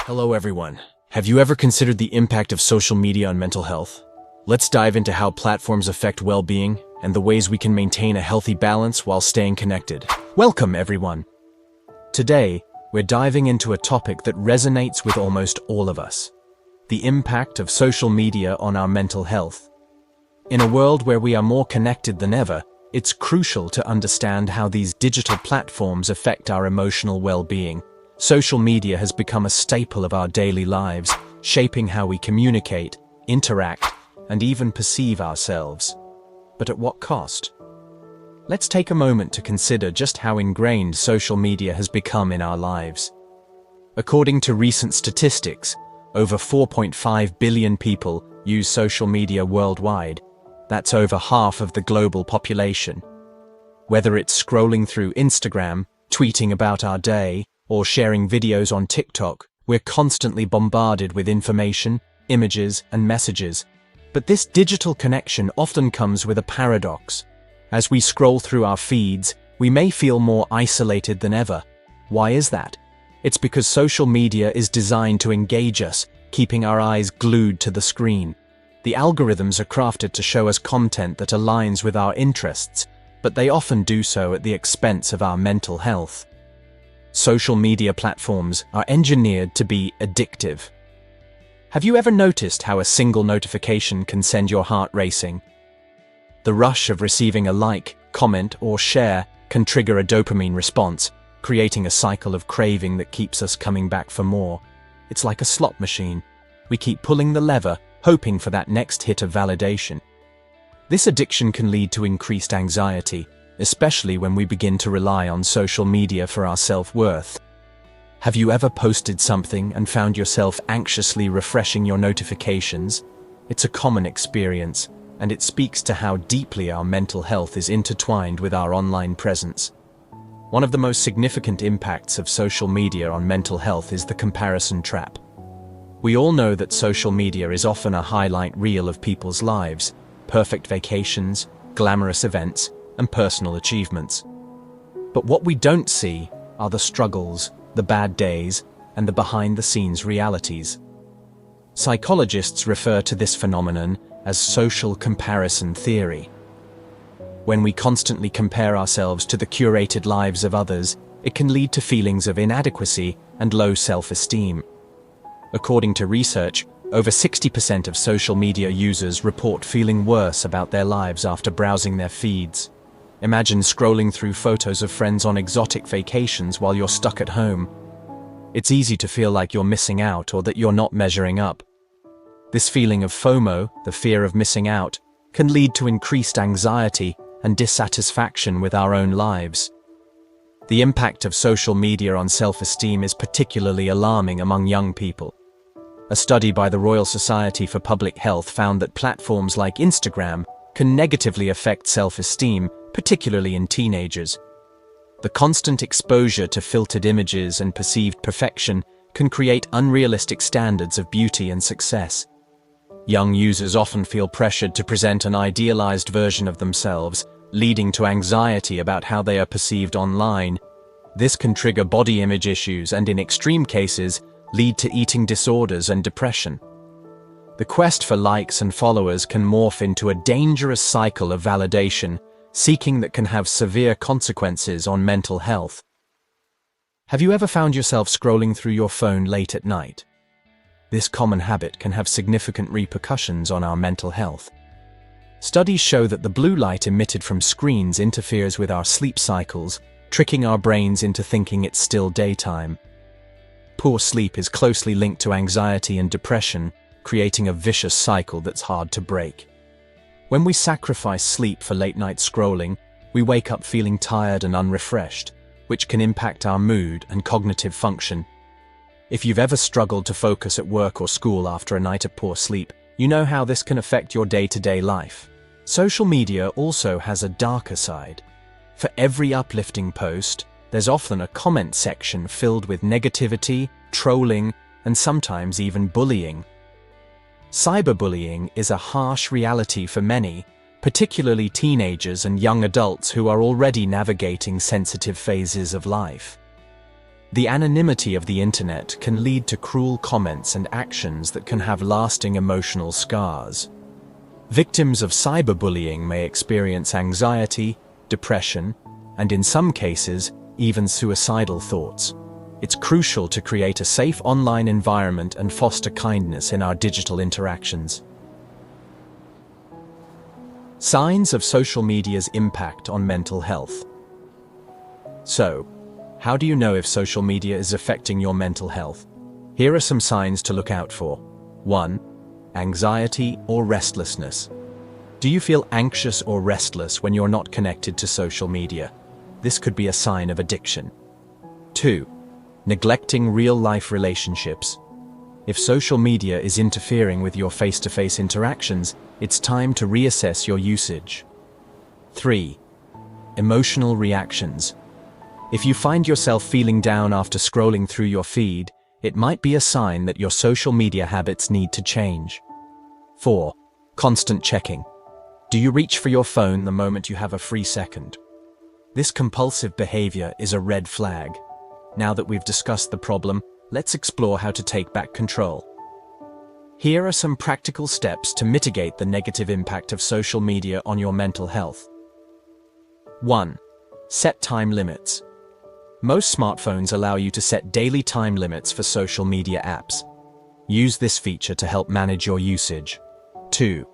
Hello everyone. Have you ever considered the impact of social media on mental health? Let's dive into how platforms affect well-being and the ways we can maintain a healthy balance while staying connected. Welcome everyone. Today, we're diving into a topic that resonates with almost all of us: the impact of social media on our mental health. In a world where we are more connected than ever, it's crucial to understand how these digital platforms affect our emotional well-being. Social media has become a staple of our daily lives, shaping how we communicate, interact, and even perceive ourselves. But at what cost? Let's take a moment to consider just how ingrained social media has become in our lives. According to recent statistics, over 4.5 billion people use social media worldwide. That's over half of the global population. Whether it's scrolling through Instagram, tweeting about our day, or sharing videos on TikTok, we're constantly bombarded with information, images, and messages. But this digital connection often comes with a paradox. As we scroll through our feeds, we may feel more isolated than ever. Why is that? It's because social media is designed to engage us, keeping our eyes glued to the screen. The algorithms are crafted to show us content that aligns with our interests, but they often do so at the expense of our mental health. Social media platforms are engineered to be addictive. Have you ever noticed how a single notification can send your heart racing? The rush of receiving a like, comment, or share can trigger a dopamine response, creating a cycle of craving that keeps us coming back for more. It's like a slot machine. We keep pulling the lever, hoping for that next hit of validation. This addiction can lead to increased anxiety, especially when we begin to rely on social media for our self-worth. Have you ever posted something and found yourself anxiously refreshing your notifications? It's a common experience, and it speaks to how deeply our mental health is intertwined with our online presence. One of the most significant impacts of social media on mental health is the comparison trap. We all know that social media is often a highlight reel of people's lives: perfect vacations, glamorous events, and personal achievements. But what we don't see are the struggles, the bad days, and the behind-the-scenes realities. Psychologists refer to this phenomenon as social comparison theory. When we constantly compare ourselves to the curated lives of others, it can lead to feelings of inadequacy and low self-esteem. According to research, over 60% of social media users report feeling worse about their lives after browsing their feeds. Imagine scrolling through photos of friends on exotic vacations while you're stuck at home. It's easy to feel like you're missing out or that you're not measuring up. This feeling of FOMO, the fear of missing out, can lead to increased anxiety and dissatisfaction with our own lives. The impact of social media on self-esteem is particularly alarming among young people. A study by the Royal Society for Public Health found that platforms like Instagram can negatively affect self-esteem, particularly in teenagers. The constant exposure to filtered images and perceived perfection can create unrealistic standards of beauty and success. Young users often feel pressured to present an idealized version of themselves, leading to anxiety about how they are perceived online. This can trigger body image issues and, in extreme cases, lead to eating disorders and depression. The quest for likes and followers can morph into a dangerous cycle of validation, seeking that can have severe consequences on mental health. Have you ever found yourself scrolling through your phone late at night? This common habit can have significant repercussions on our mental health. Studies show that the blue light emitted from screens interferes with our sleep cycles, tricking our brains into thinking it's still daytime. Poor sleep is closely linked to anxiety and depression, creating a vicious cycle that's hard to break. When we sacrifice sleep for late-night scrolling, we wake up feeling tired and unrefreshed, which can impact our mood and cognitive function. If you've ever struggled to focus at work or school after a night of poor sleep, you know how this can affect your day-to-day life. Social media also has a darker side. For every uplifting post, there's often a comment section filled with negativity, trolling, and sometimes even bullying. Cyberbullying is a harsh reality for many, particularly teenagers and young adults who are already navigating sensitive phases of life. The anonymity of the internet can lead to cruel comments and actions that can have lasting emotional scars. Victims of cyberbullying may experience anxiety, depression, and in some cases, even suicidal thoughts. It's crucial to create a safe online environment and foster kindness in our digital interactions. Signs of social media's impact on mental health. So, how do you know if social media is affecting your mental health? Here are some signs to look out for. 1. Anxiety or restlessness. Do you feel anxious or restless when you're not connected to social media? This could be a sign of addiction. 2. Neglecting real-life relationships. If social media is interfering with your face-to-face interactions, it's time to reassess your usage. 3. Emotional reactions. If you find yourself feeling down after scrolling through your feed, it might be a sign that your social media habits need to change. 4. Constant checking. Do you reach for your phone the moment you have a free second? This compulsive behavior is a red flag. Now that we've discussed the problem, let's explore how to take back control. Here are some practical steps to mitigate the negative impact of social media on your mental health. 1. Set time limits. Most smartphones allow you to set daily time limits for social media apps. Use this feature to help manage your usage. 2.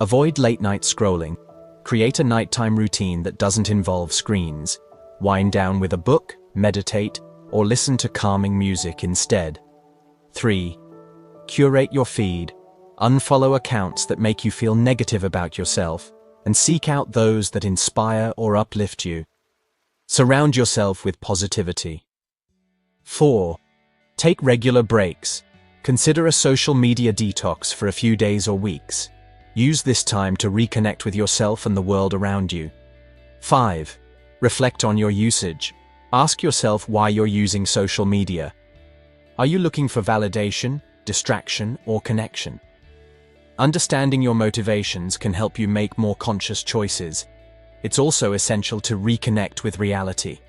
Avoid late-night scrolling. Create a nighttime routine that doesn't involve screens. Wind down with a book, meditate, or listen to calming music instead. 3. Curate your feed. Unfollow accounts that make you feel negative about yourself, and seek out those that inspire or uplift you. Surround yourself with positivity. 4. Take regular breaks. Consider a social media detox for a few days or weeks. Use this time to reconnect with yourself and the world around you. 5. Reflect on your usage. Ask yourself why you're using social media. Are you looking for validation, distraction, or connection? Understanding your motivations can help you make more conscious choices. It's also essential to reconnect with reality.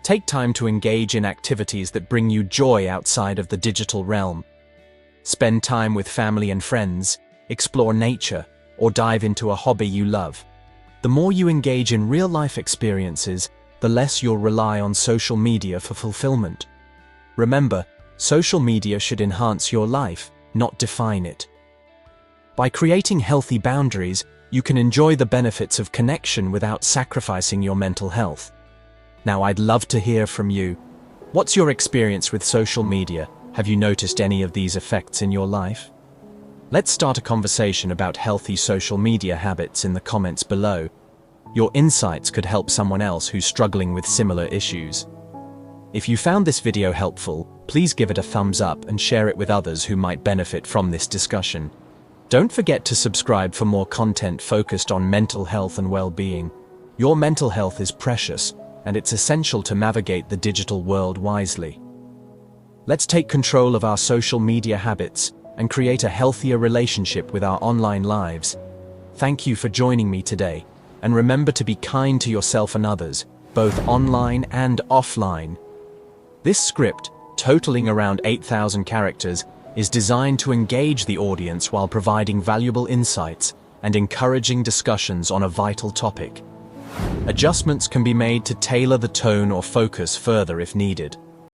Take time to engage in activities that bring you joy outside of the digital realm. Spend time with family and friends, explore nature, or dive into a hobby you love. The more you engage in real-life experiences, the less you'll rely on social media for fulfillment. Remember, social media should enhance your life, not define it. By creating healthy boundaries, you can enjoy the benefits of connection without sacrificing your mental health. Now, I'd love to hear from you. What's your experience with social media? Have you noticed any of these effects in your life? Let's start a conversation about healthy social media habits in the comments below. Your insights could help someone else who's struggling with similar issues. If you found this video helpful, please give it a thumbs up and share it with others who might benefit from this discussion. Don't forget to subscribe for more content focused on mental health and well-being. Your mental health is precious, and it's essential to navigate the digital world wisely. Let's take control of our social media habits and create a healthier relationship with our online lives. Thank you for joining me today, and remember to be kind to yourself and others, both online and offline. This script, totaling around 8,000 characters, is designed to engage the audience while providing valuable insights and encouraging discussions on a vital topic. Adjustments can be made to tailor the tone or focus further if needed.